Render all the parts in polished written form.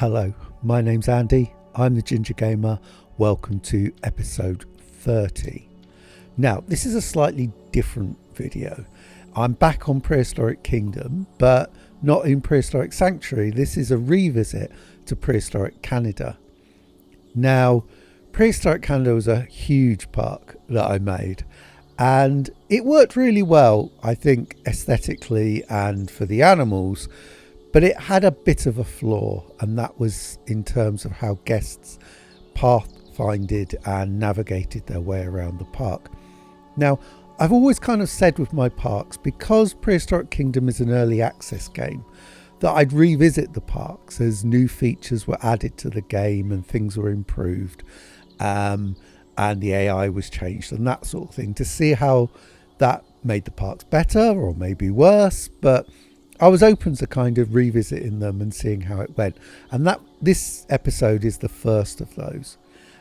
Hello, my name's Andy, I'm the Ginger Gamer. Welcome to episode 30. Now, this is a slightly different video. I'm back on Prehistoric Kingdom, but not in Prehistoric Sanctuary. This is a revisit to Prehistoric Canada. Now, Prehistoric Canada was a huge park that I made, and it worked really well, I think, aesthetically and for the animals. But it had a bit of a flaw, and that was in terms of how guests pathfinded and navigated their way around the park. Now, I've always kind of said with my parks, because Prehistoric Kingdom is an early access game, that I'd revisit the parks as new features were added to the game and things were improved, and the AI was changed and that sort of thing, to see how that made the parks better or maybe worse. But I was open to kind of revisiting them and seeing how it went, and that this episode is the first of those.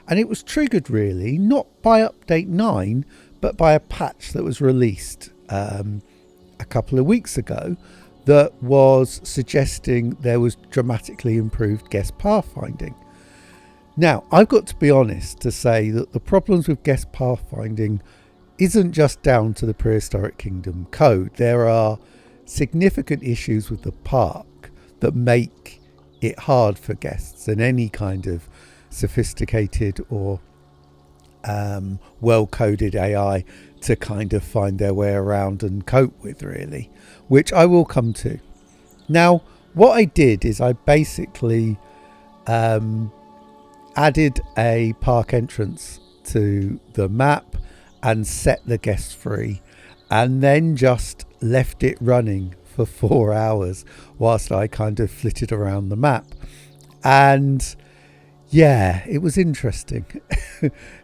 And it was triggered really not by update 9 but by a patch that was released a couple of weeks ago that was suggesting there was dramatically improved guest pathfinding. Now, I've got to be honest to say that the problems with guest pathfinding isn't just down to the Prehistoric Kingdom code. There are significant issues with the park that make it hard for guests and any kind of sophisticated or well-coded AI to kind of find their way around and cope with, really, which I will come to. Now, what I did is I basically added a park entrance to the map and set the guests free, and then just left it running for 4 hours whilst I kind of flitted around the map. And yeah, it was interesting.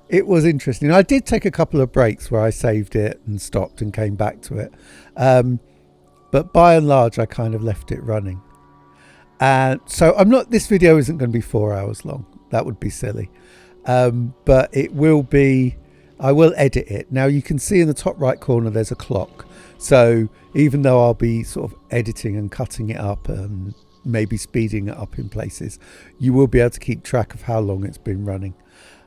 It was interesting. I did take a couple of breaks where I saved it and stopped and came back to it. But by and large, I kind of left it running. And so this video isn't going to be 4 hours long. That would be silly. But it will be, I will edit it. Now you can see in the top right corner, there's a clock. So even though I'll be sort of editing and cutting it up and maybe speeding it up in places, you will be able to keep track of how long it's been running.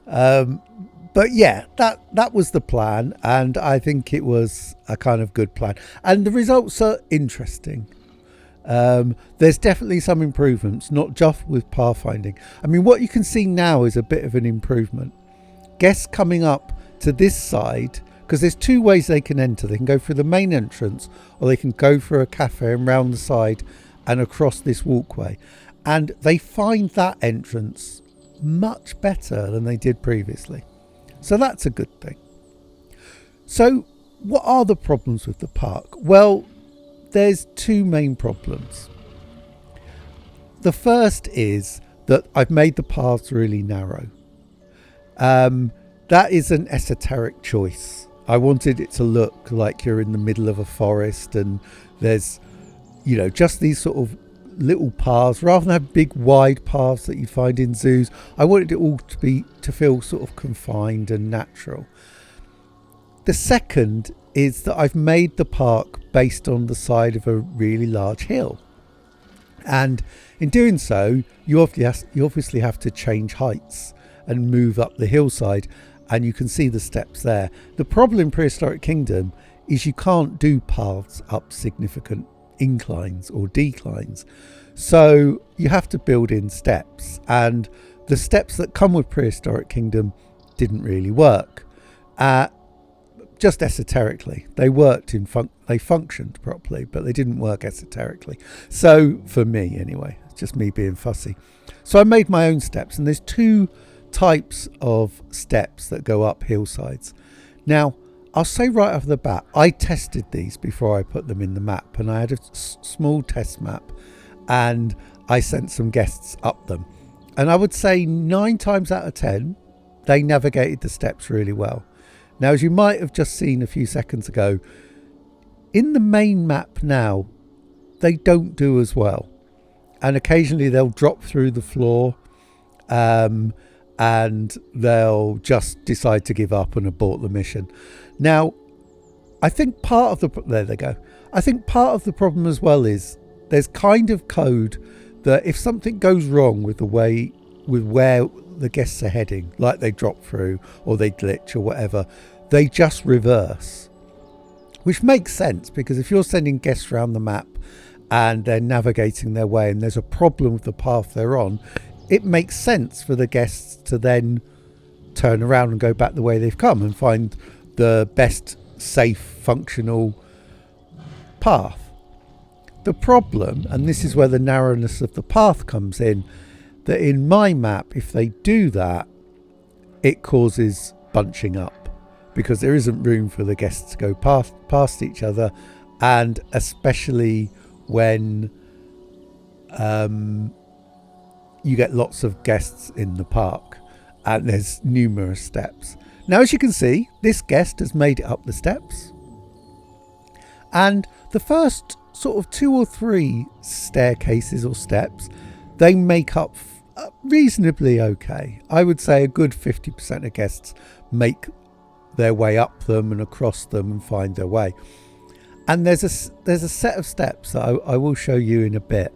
But yeah, that was the plan, and I think it was a kind of good plan, and the results are interesting. There's definitely some improvements, not just with pathfinding. I mean, what you can see now is a bit of an improvement. Guests coming up to this side, because there's two ways they can enter. They can go through the main entrance, or they can go through a cafe and round the side and across this walkway, and they find that entrance much better than they did previously. So that's a good thing. So what are the problems with the park? Well, there's two main problems. The first is that I've made the paths really narrow. That is an esoteric choice. I wanted it to look like you're in the middle of a forest and there's, you know, just these sort of little paths rather than have big wide paths that you'd find in zoos. I wanted it all to feel sort of confined and natural. The second is that I've made the park based on the side of a really large hill, and in doing so you obviously have to change heights and move up the hillside, and you can see the steps there. The problem in Prehistoric Kingdom is you can't do paths up significant inclines or declines, so you have to build in steps, and the steps that come with Prehistoric Kingdom didn't really work, just esoterically. They worked they functioned properly, but they didn't work esoterically. So for me anyway, it's just me being fussy. So I made my own steps, and there's two types of steps that go up hillsides. Now, I'll say right off the bat, I tested these before I put them in the map, and I had a small test map, and I sent some guests up them. And I would say 9 times out of 10, they navigated the steps really well. Now, as you might have just seen a few seconds ago, in the main map now, they don't do as well. And occasionally they'll drop through the floor, and they'll just decide to give up and abort the mission. Now, I think part of the problem as well is there's kind of code that if something goes wrong with where the guests are heading, like they drop through or they glitch or whatever, they just reverse. Which makes sense, because if you're sending guests around the map and they're navigating their way and there's a problem with the path they're on, it makes sense for the guests to then turn around and go back the way they've come and find the best, safe, functional path. The problem, and this is where the narrowness of the path comes in, that in my map, if they do that, it causes bunching up, because there isn't room for the guests to go past each other, and especially when you get lots of guests in the park and there's numerous steps. Now, as you can see, this guest has made it up the steps, and the first sort of 2 or 3 staircases or steps, they make up reasonably okay. I would say a good 50% of guests make their way up them and across them and find their way. And there's a set of steps that I will show you in a bit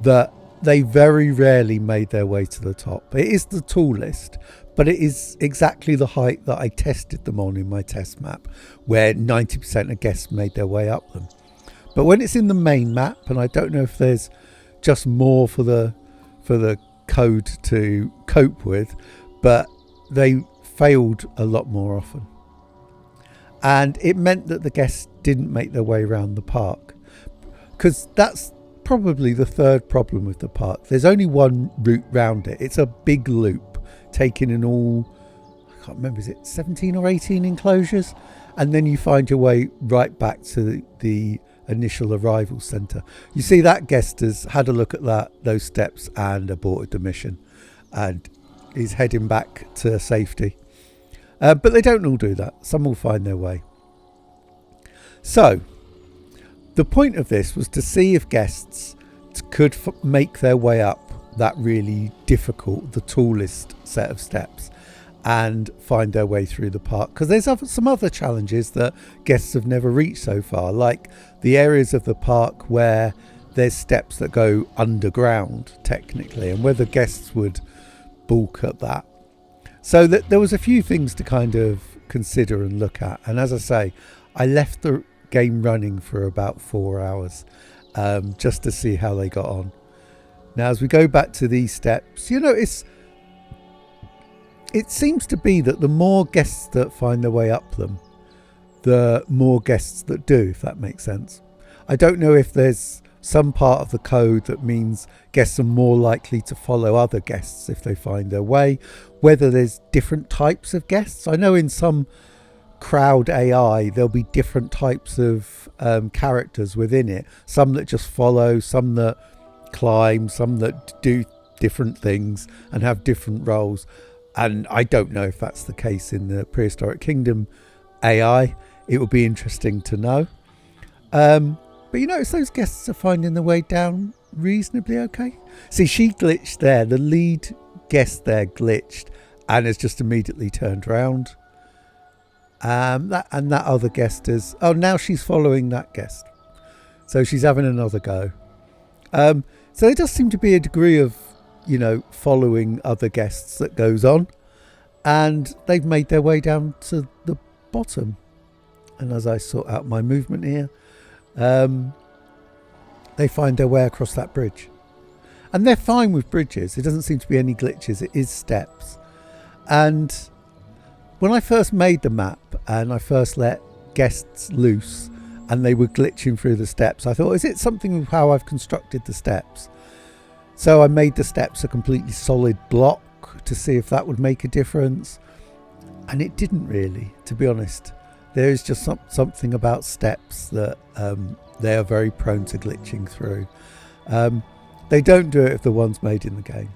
that they very rarely made their way to the top. It is the tallest, but it is exactly the height that I tested them on in my test map, where 90% of guests made their way up them. But when it's in the main map, and I don't know if there's just more for the code to cope with, but they failed a lot more often. And it meant that the guests didn't make their way around the park, because that's probably the third problem with the park. There's only one route round it. It's a big loop, taking in all, I can't remember, is it 17 or 18 enclosures? And then you find your way right back to the initial arrival centre. You see, that guest has had a look at those steps and aborted the mission and is heading back to safety. But they don't all do that. Some will find their way. So the point of this was to see if guests could make their way up that really difficult, the tallest set of steps, and find their way through the park. Because there's some other challenges that guests have never reached so far, like the areas of the park where there's steps that go underground technically, and whether guests would balk at that. So there was a few things to kind of consider and look at. And as I say, I left the game running for about 4 hours just to see how they got on. Now, as we go back to these steps, you know, it seems to be that the more guests that find their way up them, the more guests that do, if that makes sense. I don't know if there's some part of the code that means guests are more likely to follow other guests if they find their way, whether there's different types of guests. I know in some crowd AI there'll be different types of characters within it, some that just follow, some that climb, some that do different things and have different roles. And I don't know if that's the case in the Prehistoric Kingdom AI. It would be interesting to know. But you notice those guests are finding their way down reasonably okay. See, she glitched there. The lead guest there glitched and has just immediately turned around. That other guest is... Oh, now she's following that guest. So she's having another go. So there does seem to be a degree of, you know, following other guests that goes on. And they've made their way down to the bottom. And as I sort out my movement here, they find their way across that bridge. And they're fine with bridges. It doesn't seem to be any glitches. It is steps. And when I first made the map and I first let guests loose and they were glitching through the steps, I thought, is it something with how I've constructed the steps? So I made the steps a completely solid block to see if that would make a difference. And it didn't really, to be honest. There is just something about steps that they are very prone to glitching through. They don't do it if the one's made in the game.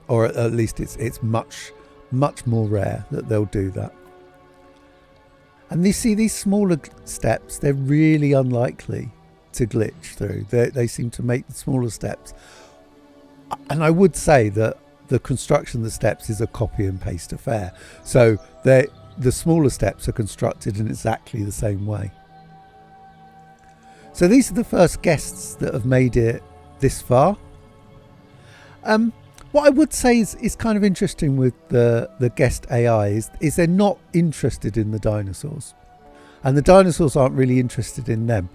Or at least it's much more rare that they'll do that. And you see these smaller steps, they're really unlikely to glitch through. They seem to make the smaller steps. And I would say that the construction of the steps is a copy and paste affair. So the smaller steps are constructed in exactly the same way. So these are the first guests that have made it this far. What I would say is kind of interesting with the guest AI is they're not interested in the dinosaurs. And the dinosaurs aren't really interested in them.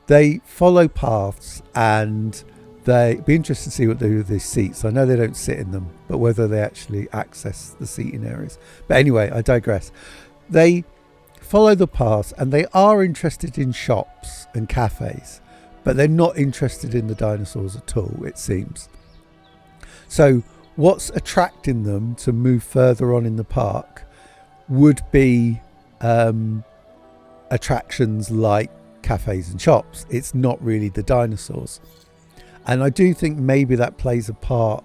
They follow paths, and they'd be interested to see what they do with these seats. I know they don't sit in them, but whether they actually access the seating areas. But anyway, I digress. They follow the paths, and they are interested in shops and cafes, but they're not interested in the dinosaurs at all, it seems. So what's attracting them to move further on in the park would be attractions like cafes and shops. It's not really the dinosaurs. And I do think maybe that plays a part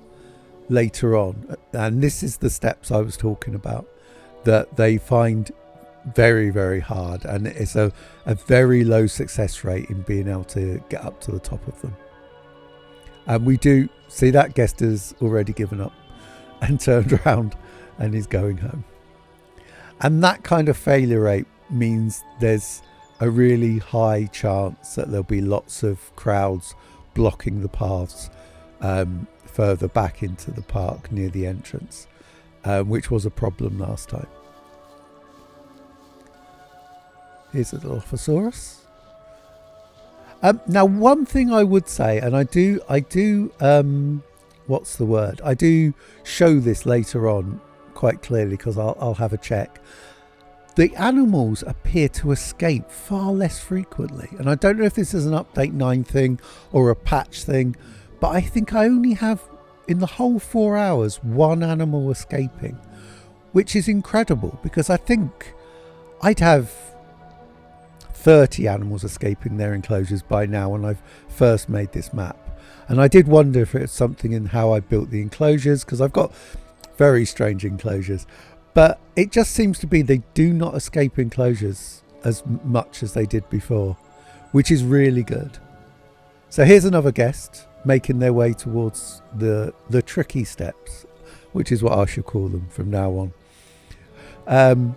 later on. And this is the steps I was talking about that they find very, very hard. And it's a very low success rate in being able to get up to the top of them. And we do see that guest has already given up and turned around and is going home. And that kind of failure rate means there's a really high chance that there'll be lots of crowds blocking the paths further back into the park near the entrance, which was a problem last time. Here's a Dilophosaurus. Now, one thing I would say, and I do what's the word? I do show this later on quite clearly because I'll have a check. The animals appear to escape far less frequently. And I don't know if this is an update 9 thing or a patch thing, but I think I only have, in the whole 4 hours, one animal escaping, which is incredible because I think I'd have 30 animals escaping their enclosures by now when I've first made this map. And I did wonder if it's something in how I built the enclosures, because I've got very strange enclosures. But it just seems to be they do not escape enclosures as much as they did before, which is really good. So here's another guest making their way towards the tricky steps, which is what I should call them from now on.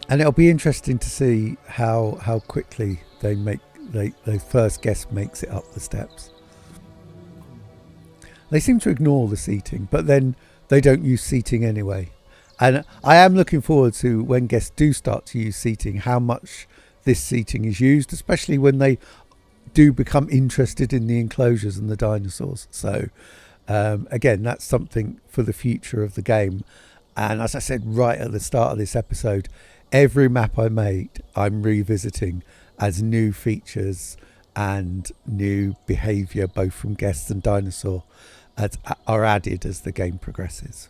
And it'll be interesting to see how quickly the first guest makes it up the steps. They seem to ignore the seating, but then they don't use seating anyway. And I am looking forward to when guests do start to use seating, how much this seating is used, especially when they do become interested in the enclosures and the dinosaurs. So again, that's something for the future of the game. And as I said right at the start of this episode, every map I made, I'm revisiting as new features and new behaviour, both from guests and dinosaur, are added as the game progresses.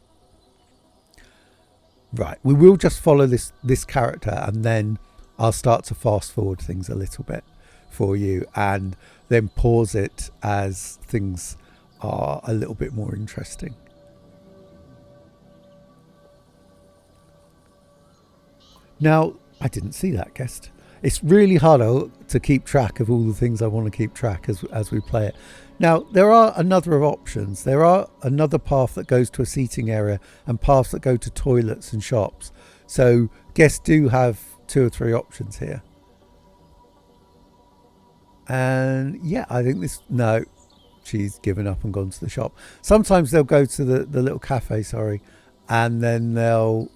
Right, we will just follow this character, and then I'll start to fast forward things a little bit for you and then pause it as things are a little bit more interesting. Now, I didn't see that guest. It's really hard to keep track of all the things I want to keep track as we play it. Now, there are another of options. There are another path that goes to a seating area and paths that go to toilets and shops. So guests do have 2 or 3 options here. And yeah, I think no, she's given up and gone to the shop. Sometimes they'll go to the little cafe, and then they'll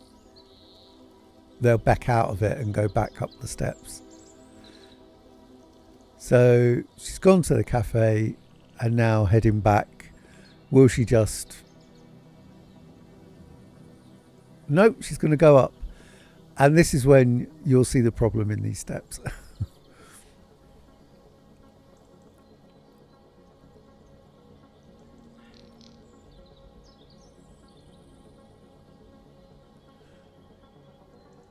back out of it and go back up the steps. So she's gone to the cafe and now heading back. Will she just... Nope, she's going to go up. And this is when you'll see the problem in these steps.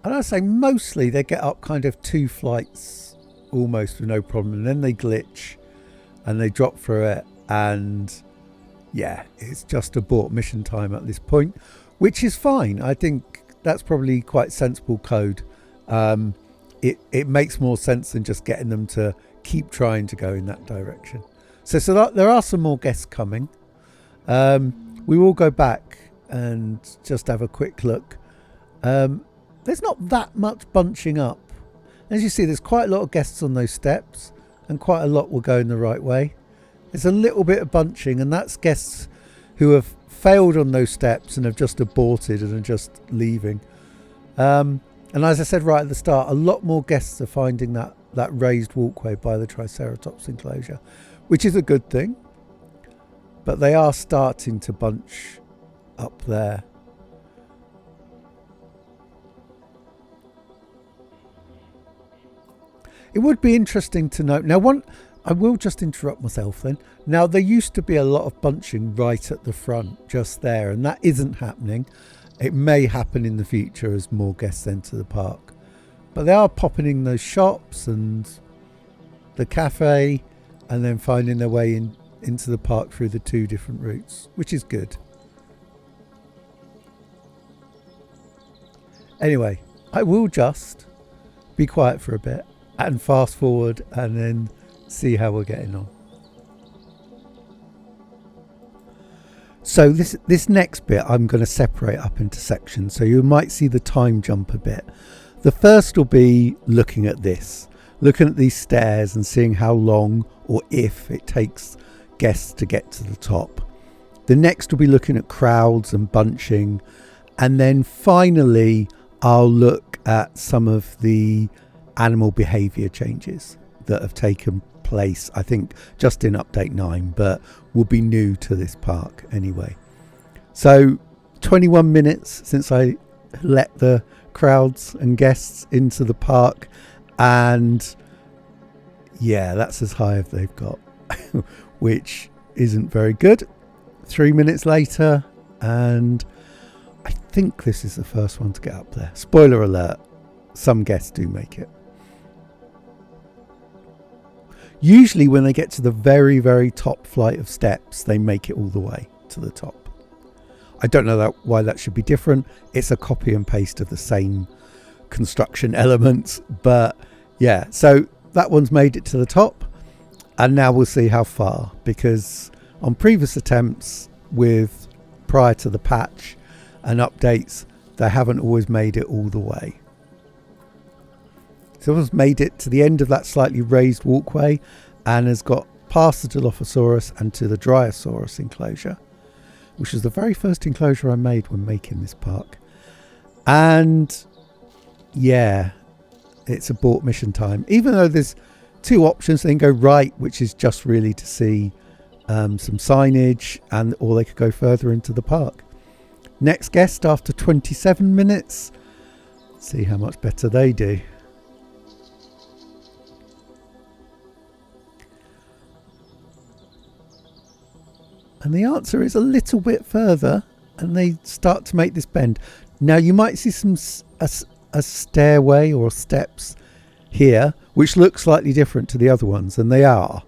And I say mostly they get up kind of 2 flights almost with no problem, and then they glitch and they drop through it, and yeah, it's just abort mission time at this point, which is fine. I think that's probably quite sensible code. It makes more sense than just getting them to keep trying to go in that direction. So there are some more guests coming. We will go back and just have a quick look. There's not that much bunching up. As you see, there's quite a lot of guests on those steps, and quite a lot will go in the right way. There's a little bit of bunching, and that's guests who have failed on those steps and have just aborted and are just leaving. And as I said right at the start, a lot more guests are finding that raised walkway by the Triceratops enclosure, which is a good thing. But they are starting to bunch up there. It would be interesting to know. Now, I will just interrupt myself then. Now, there used to be a lot of bunching right at the front, just there, and that isn't happening. It may happen in the future as more guests enter the park. But they are popping in those shops and the cafe, and then finding their way into the park through the 2 different routes, which is good. Anyway, I will just be quiet for a bit and fast forward and then see how we're getting on. So this next bit I'm going to separate up into sections, so you might see the time jump a bit. The first will be looking at these stairs and seeing how long or if it takes guests to get to the top. The next will be looking at crowds and bunching, and then finally I'll look at some of the animal behaviour changes that have taken place, I think just in update 9, but will be new to this park anyway. So 21 minutes since I let the crowds and guests into the park, and yeah, that's as high as they've got, which isn't very good. 3 minutes later, and I think this is the first one to get up there. Spoiler alert, some guests do make it. Usually when they get to the very, very top flight of steps, they make it all the way to the top. I don't know why that should be different. It's a copy and paste of the same construction elements. But yeah, so that one's made it to the top. And now we'll see how far. Because on previous attempts with prior to the patch and updates, they haven't always made it all the way. So it's made it to the end of that slightly raised walkway and has got past the Dilophosaurus and to the Dryosaurus enclosure, which was the very first enclosure I made when making this park. And yeah, it's abort mission time. Even though there's 2 options, they can go right, which is just really to see some signage, or they could go further into the park. Next guest after 27 minutes. See how much better they do. And the answer is a little bit further, and they start to make this bend. Now you might see a stairway or steps here, which look slightly different to the other ones, and they are.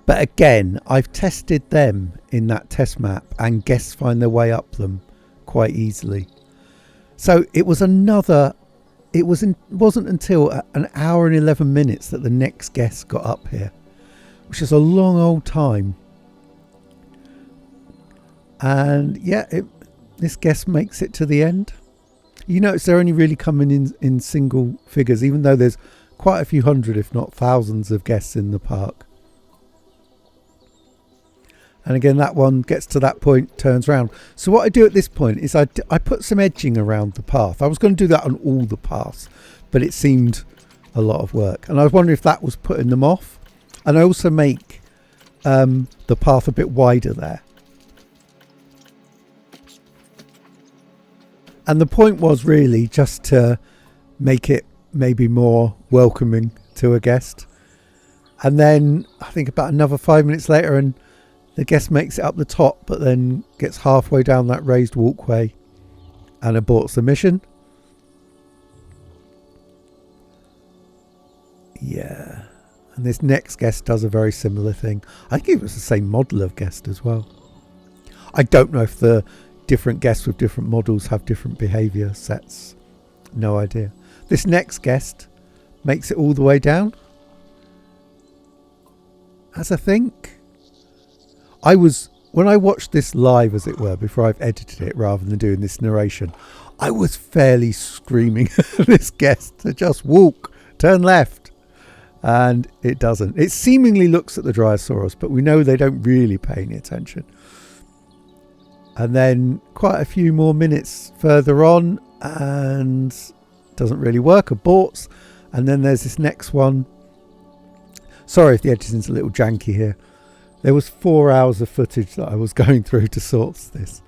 But again, I've tested them in that test map, and guests find their way up them quite easily. So it wasn't until an hour and 11 minutes that the next guest got up here, which is a long old time. And yeah, this guest makes it to the end. You notice they're only really coming in single figures, even though there's quite a few hundred, if not thousands, of guests in the park. And again, that one gets to that point, turns around. So what I do at this point is I put some edging around the path. I was going to do that on all the paths, but it seemed a lot of work. And I was wondering if that was putting them off. And I also make the path a bit wider there. And the point was really just to make it maybe more welcoming to a guest. And then I think about another 5 minutes later, and the guest makes it up the top, but then gets halfway down that raised walkway and aborts the mission. Yeah. And this next guest does a very similar thing. I think it was the same model of guest as well. I don't know if the different guests with different models have different behaviour sets. No idea. This next guest makes it all the way down. As I think, when I watched this live, as it were, before I've edited it rather than doing this narration, I was fairly screaming at this guest to just walk, turn left. And it doesn't. It seemingly looks at the Dryosaurus, but we know they don't really pay any attention. And then quite a few more minutes further on, and doesn't really work, aborts. And then there's this next one. Sorry if the editing's a little janky here. There was 4 hours of footage that I was going through to sort this.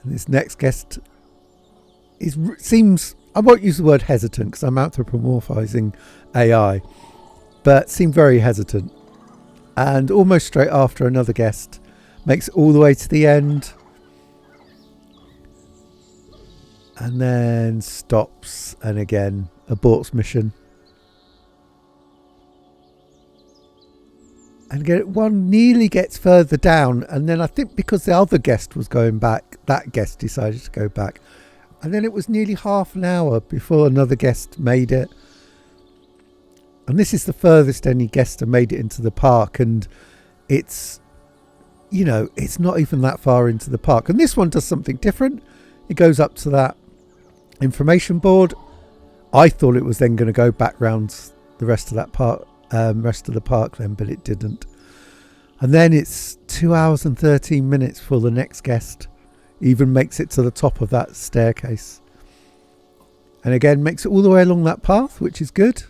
And this next guest seems, I won't use the word hesitant because I'm anthropomorphizing AI, but seemed very hesitant. And almost straight after, another guest makes it all the way to the end. And then stops and again aborts mission. And again, one nearly gets further down, and then I think because the other guest was going back, that guest decided to go back. And then it was nearly half an hour before another guest made it. And this is the furthest any guest have made it into the park, and it's, you know, it's not even that far into the park. And this one does something different. It goes up to that information board. I thought it was then going to go back round the rest of that park, rest of the park then, but it didn't. And then it's 2 hours and 13 minutes before the next guest even makes it to the top of that staircase. And again, makes it all the way along that path, which is good.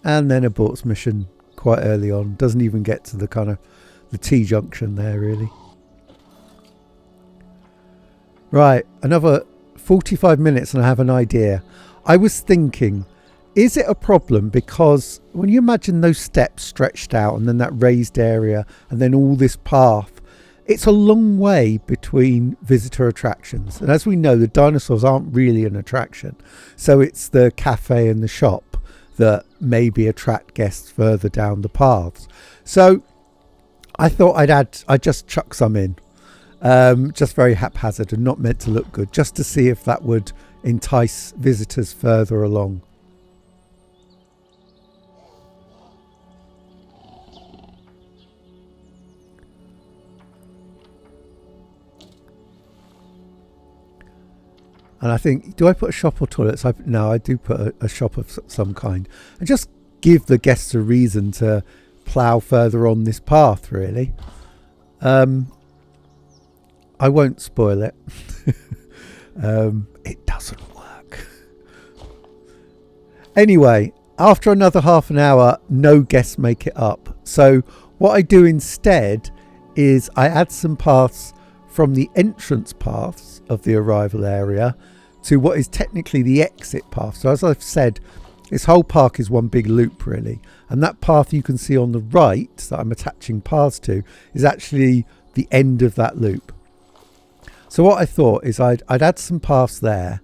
And then aborts mission quite early on. Doesn't even get to the kind of the T-junction there, really. Right, another 45 minutes and I have an idea. I was thinking, is it a problem because when you imagine those steps stretched out and then that raised area and then all this path, it's a long way between visitor attractions. And as we know, the dinosaurs aren't really an attraction. So it's the cafe and the shop that maybe attract guests further down the paths. So I thought I'd just chuck some in. Just very haphazard and not meant to look good, just to see if that would entice visitors further along. And I think, do I put a shop or toilets? No, I do put a shop of some kind. And just give the guests a reason to plough further on this path, really. I won't spoil it. It doesn't work. Anyway, after another half an hour, no guests make it up. So what I do instead is I add some paths from the entrance paths of the arrival area to what is technically the exit path. So as I've said, this whole park is one big loop, really. And that path you can see on the right that I'm attaching paths to is actually the end of that loop. So what I thought is I'd add some paths there,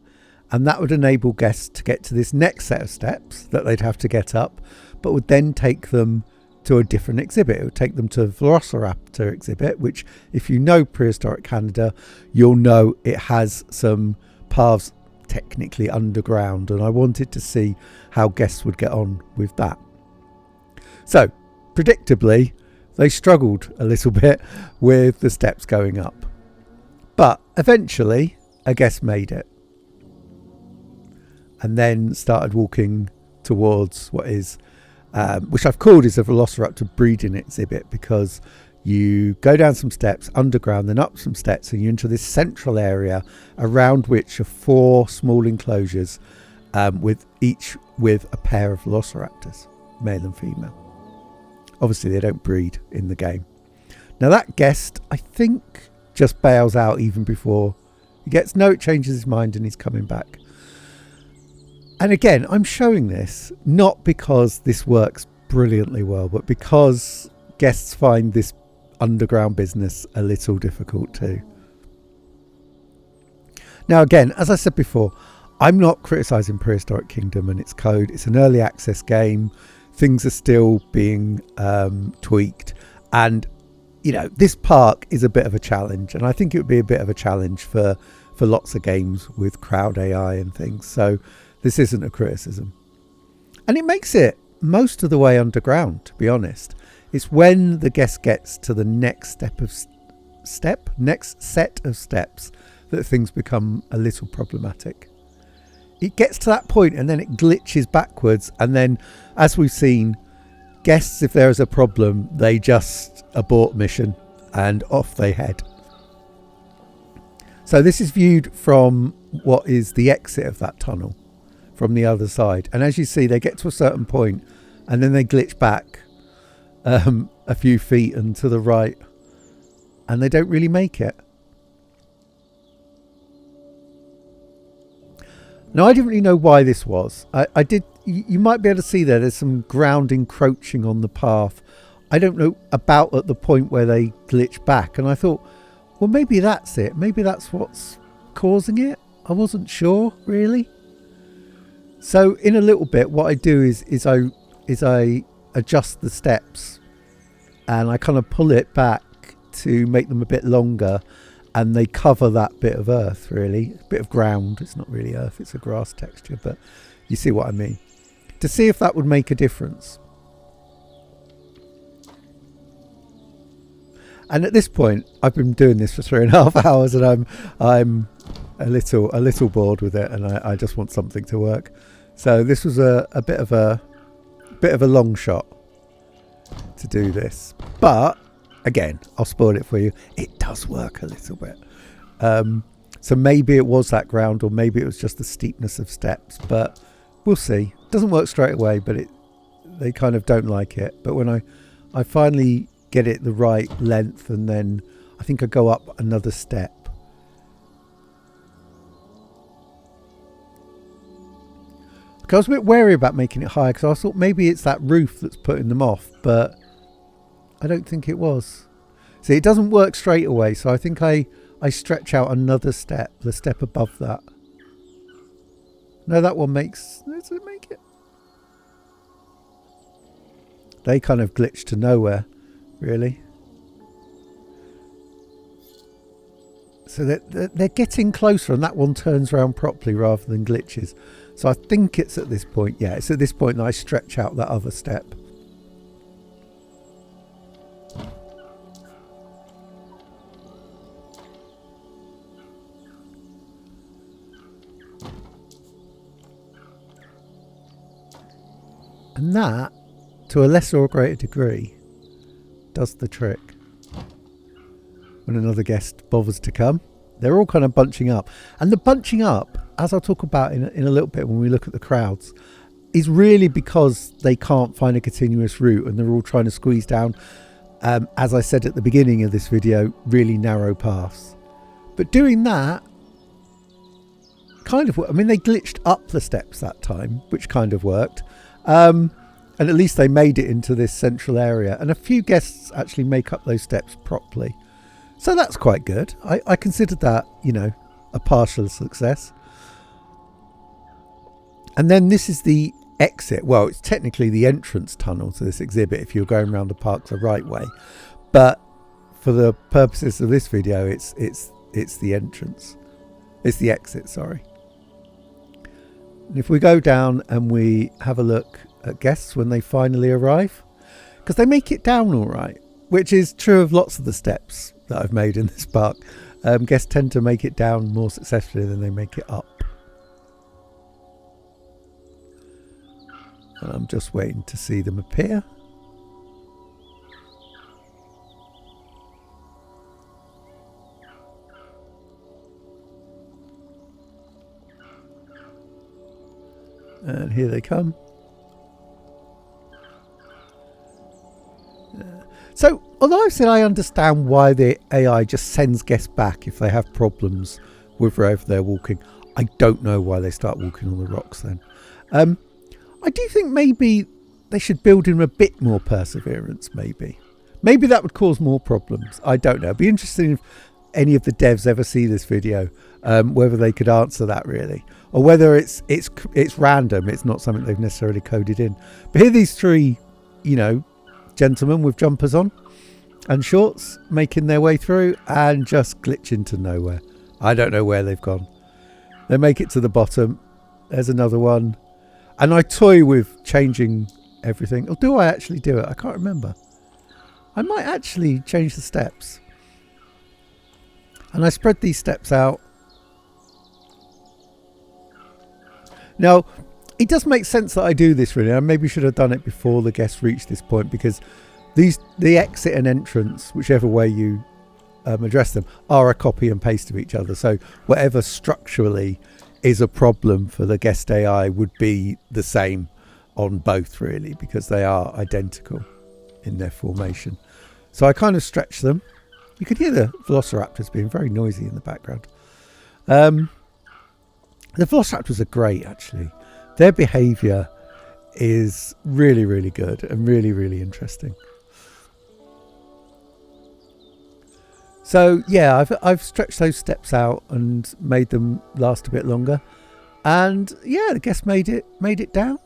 and that would enable guests to get to this next set of steps that they'd have to get up, but would then take them to a different exhibit. It would take them to the Velociraptor exhibit, which if you know Prehistoric Canada, you'll know it has some paths technically underground, and I wanted to see how guests would get on with that. So predictably, they struggled a little bit with the steps going up. But eventually, a guest made it. And then started walking towards what is, which I've called is a Velociraptor breeding exhibit, because you go down some steps underground, then up some steps, and you're into this central area around which are 4 small enclosures, with each with a pair of Velociraptors, male and female. Obviously, they don't breed in the game. Now that guest, I think, just bails out even before he gets, no, it changes his mind and he's coming back. And again, I'm showing this not because this works brilliantly well, but because guests find this underground business a little difficult too. Now again, as I said before, I'm not criticising Prehistoric Kingdom and its code. It's an early access game. Things are still being tweaked, and you know, this park is a bit of a challenge, and I think it would be a bit of a challenge for lots of games with crowd AI and things. So this isn't a criticism. And it makes it most of the way underground, to be honest. It's when the guest gets to the next next set of steps that things become a little problematic. it gets to that point and then it glitches backwards, and then, as we've seen, guests, if there is a problem, they just abort mission and off they head. So this is viewed from what is the exit of that tunnel, from the other side, and as you see, they get to a certain point and then they glitch back a few feet and to the right, and they don't really make it. Now, I didn't really know why this was. I did. You might be able to see there's some ground encroaching on the path. I don't know about at the point where they glitch back, and I thought, well, maybe that's it. Maybe that's what's causing it. I wasn't sure really. So in a little bit, what I do is I adjust the steps, and I kind of pull it back to make them a bit longer, and they cover that bit of earth, really, a bit of ground. It's not really earth, it's a grass texture, but you see what I mean, to see if that would make a difference. And at this point, I've been doing this for 3.5 hours, and I'm a little bored with it, and I just want something to work. So this was a bit of a long shot to do this, but again, I'll spoil it for you. It does work a little bit. So maybe it was that ground, or maybe it was just the steepness of steps, but we'll see. It doesn't work straight away, but they kind of don't like it. But when I finally get it the right length, and then I think I go up another step. I was a bit wary about making it higher, because I thought maybe it's that roof that's putting them off, but I don't think it was. See, it doesn't work straight away, so I think I stretch out another step, the step above that. No, that one makes... Does it make it? They kind of glitch to nowhere, really. So they're getting closer, and that one turns around properly rather than glitches. So I think it's at this point. Yeah, it's at this point that I stretch out that other step. And that, to a lesser or greater degree, does the trick. When another guest bothers to come, they're all kind of bunching up. And the bunching up, as I'll talk about in a little bit when we look at the crowds, is really because they can't find a continuous route, and they're all trying to squeeze down, as I said at the beginning of this video, really narrow paths. But doing that kind of, I mean, they glitched up the steps that time, which kind of worked. And at least they made it into this central area, and a few guests actually make up those steps properly. So that's quite good. I considered that, you know, a partial success. And then this is the exit. Well, it's technically the entrance tunnel to this exhibit if you're going around the park the right way. But for the purposes of this video, it's the entrance. It's the exit, sorry. And if we go down and we have a look at guests when they finally arrive, because they make it down all right, which is true of lots of the steps that I've made in this park. Guests tend to make it down more successfully than they make it up. And I'm just waiting to see them appear. And here they come. So, although I've said I understand why the AI just sends guests back if they have problems with wherever they're walking, I don't know why they start walking on the rocks then. I do think maybe they should build in a bit more perseverance, maybe. Maybe that would cause more problems. I don't know. It'd be interesting if any of the devs ever see this video, whether they could answer that really. Or whether it's random, it's not something they've necessarily coded in. But here are these three, you know, gentlemen with jumpers on and shorts making their way through and just glitch into nowhere. I don't know where they've gone. They make it to the bottom. There's another one. And I toy with changing everything. Or do I actually do it? I can't remember. I might actually change the steps. And I spread these steps out. Now, it does make sense that I do this really. I maybe should have done it before the guests reach this point, because the exit and entrance, whichever way you address them, are a copy and paste of each other. So whatever structurally is a problem for the guest AI would be the same on both really, because they are identical in their formation. So I kind of stretch them. You could hear the velociraptors being very noisy in the background. The velociraptors are great actually. Their behaviour is really, really good and really, really interesting. So yeah, I've stretched those steps out and made them last a bit longer. And yeah, the guest made it down.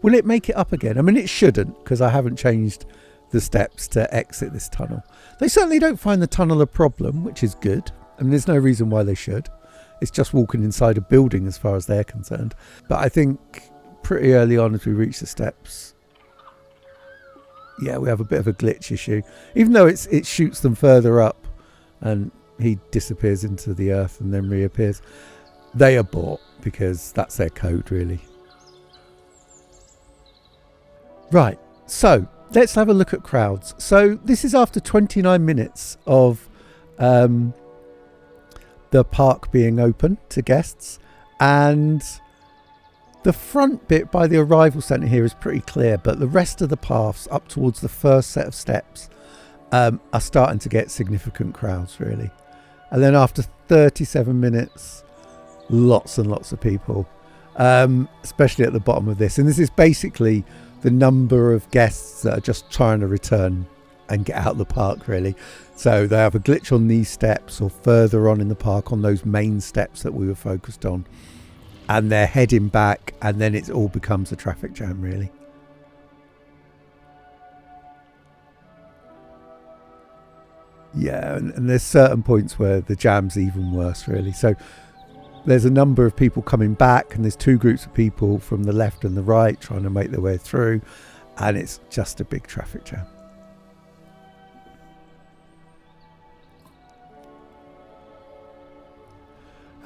Will it make it up again? I mean, it shouldn't, because I haven't changed the steps to exit this tunnel. They certainly don't find the tunnel a problem, which is good. I mean, there's no reason why they should. It's just walking inside a building as far as they're concerned. But I think pretty early on as we reach the steps, yeah, we have a bit of a glitch issue. Even though it shoots them further up and he disappears into the earth and then reappears. They abort because that's their code really. Right, so let's have a look at crowds. So this is after 29 minutes of the park being open to guests, and the front bit by the arrival centre here is pretty clear, but the rest of the paths up towards the first set of steps are starting to get significant crowds really. And then after 37 minutes, lots and lots of people, especially at the bottom of this. And this is basically the number of guests that are just trying to return and get out of the park really. So they have a glitch on these steps or further on in the park on those main steps that we were focused on, and they're heading back, and then it all becomes a traffic jam really. Yeah, and there's certain points where the jam's even worse really. So there's a number of people coming back, and there's two groups of people from the left and the right trying to make their way through, and it's just a big traffic jam.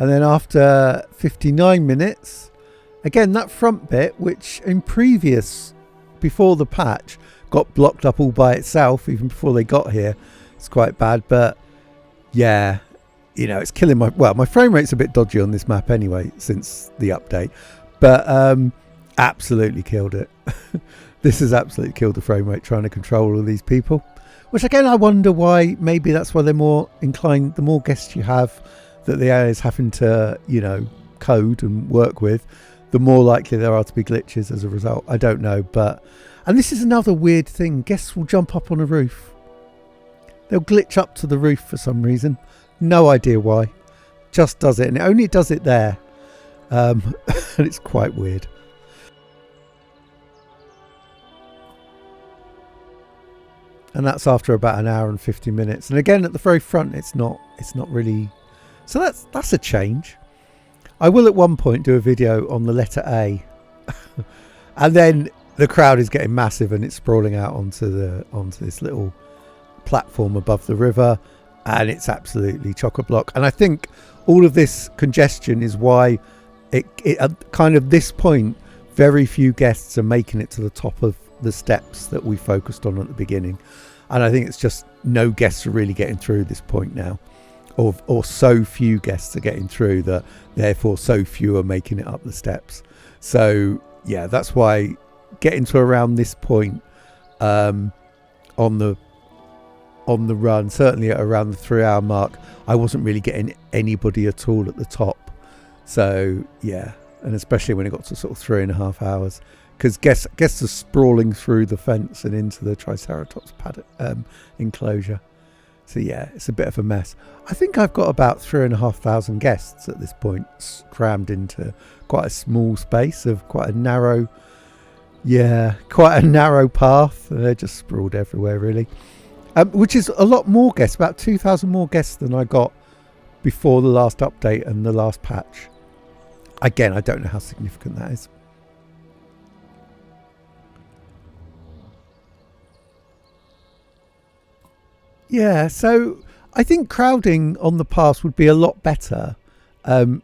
And then after 59 minutes, again, that front bit, which in before the patch, got blocked up all by itself, even before they got here. It's quite bad, but yeah, you know, it's killing my frame rate's a bit dodgy on this map anyway, since the update, but absolutely killed it. This has absolutely killed the frame rate trying to control all these people, which again, I wonder why. Maybe that's why they're more inclined, the more guests you have that the AI is having to, you know, code and work with, the more likely there are to be glitches as a result. I don't know, but, and this is another weird thing, guests will jump up on a roof. They'll glitch up to the roof for some reason. No idea why. Just does it, and it only does it there. And it's quite weird. And that's after about an hour and 50 minutes. And again, at the very front, it's not really. So that's a change. I will at one point do a video on the letter A, and then the crowd is getting massive and it's sprawling out onto this little platform above the river, and it's absolutely chock-a-block. And I think all of this congestion is why it at kind of this point, very few guests are making it to the top of the steps that we focused on at the beginning. And I think it's just no guests are really getting through this point now, or so few guests are getting through that therefore so few are making it up the steps. So yeah, that's why getting to around this point on the run, certainly at around the 3 hour mark, I wasn't really getting anybody at all at the top. So yeah, and especially when it got to sort of 3.5 hours, because guests are sprawling through the fence and into the Triceratops enclosure. So yeah, it's a bit of a mess. I think I've got about 3,500 guests at this point, crammed into quite a small space of quite a narrow path. They're just sprawled everywhere really. Which is a lot more guests, about 2,000 more guests than I got before the last update and the last patch. Again, I don't know how significant that is. Yeah, so I think crowding on the pass would be a lot better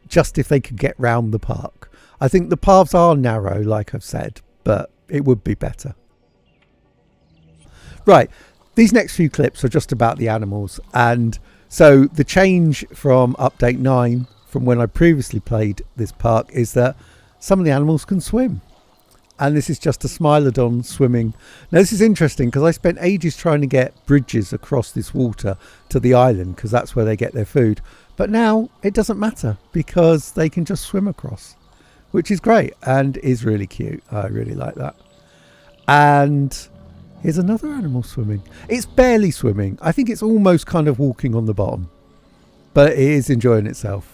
just if they could get round the park. I think the paths are narrow, like I've said, but it would be better. Right, these next few clips are just about the animals. And so the change from update 9, from when I previously played this park, is that some of the animals can swim. And this is just a Smilodon swimming. Now this is interesting because I spent ages trying to get bridges across this water to the island because that's where they get their food. But now it doesn't matter because they can just swim across, which is great and is really cute. I really like that. And here's another animal swimming. It's barely swimming. I think it's almost kind of walking on the bottom, but it is enjoying itself.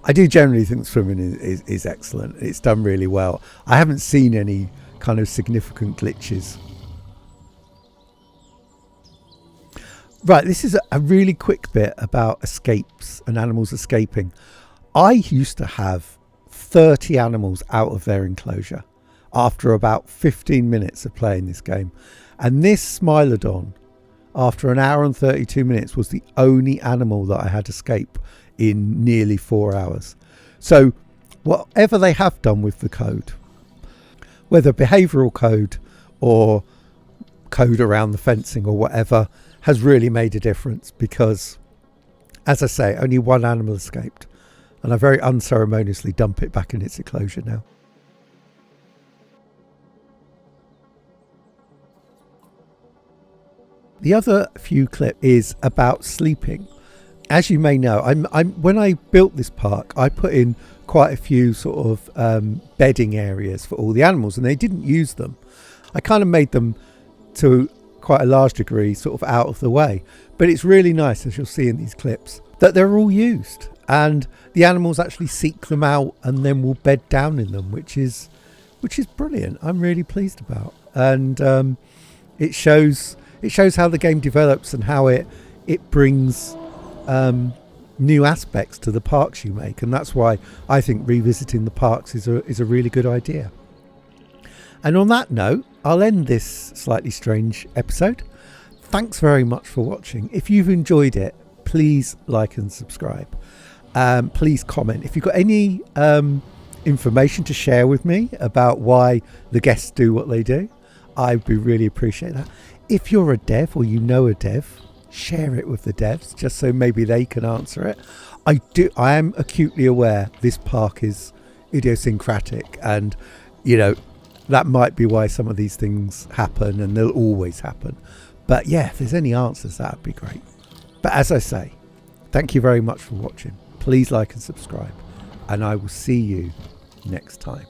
I do generally think swimming is excellent. It's done really well. I haven't seen any kind of significant glitches. Right, this is a really quick bit about escapes and animals escaping. I used to have 30 animals out of their enclosure after about 15 minutes of playing this game. And this Smilodon, after an hour and 32 minutes, was the only animal that I had escape in nearly 4 hours. So whatever they have done with the code, whether behavioural code or code around the fencing or whatever, has really made a difference because, as I say, only one animal escaped, and I very unceremoniously dump it back in its enclosure now. The other few clip is about sleeping. As you may know, when I built this park, I put in quite a few sort of bedding areas for all the animals, and they didn't use them. I kind of made them to quite a large degree sort of out of the way, but it's really nice, as you'll see in these clips, that they're all used and the animals actually seek them out and then will bed down in them, which is brilliant. I'm really pleased about, and it shows how the game develops and how it brings new aspects to the parks you make, and that's why I think revisiting the parks is a really good idea. And on that note, I'll end this slightly strange episode. Thanks very much for watching. If you've enjoyed it, please like and subscribe. Please comment if you've got any information to share with me about why the guests do what they do. I'd really appreciate that. If you're a dev or you know a dev, share it with the devs just so maybe they can answer it. I am acutely aware this park is idiosyncratic, and that might be why some of these things happen, and they'll always happen. But yeah, if there's any answers, that would be great. But as I say, thank you very much for watching. Please like and subscribe, and I will see you next time.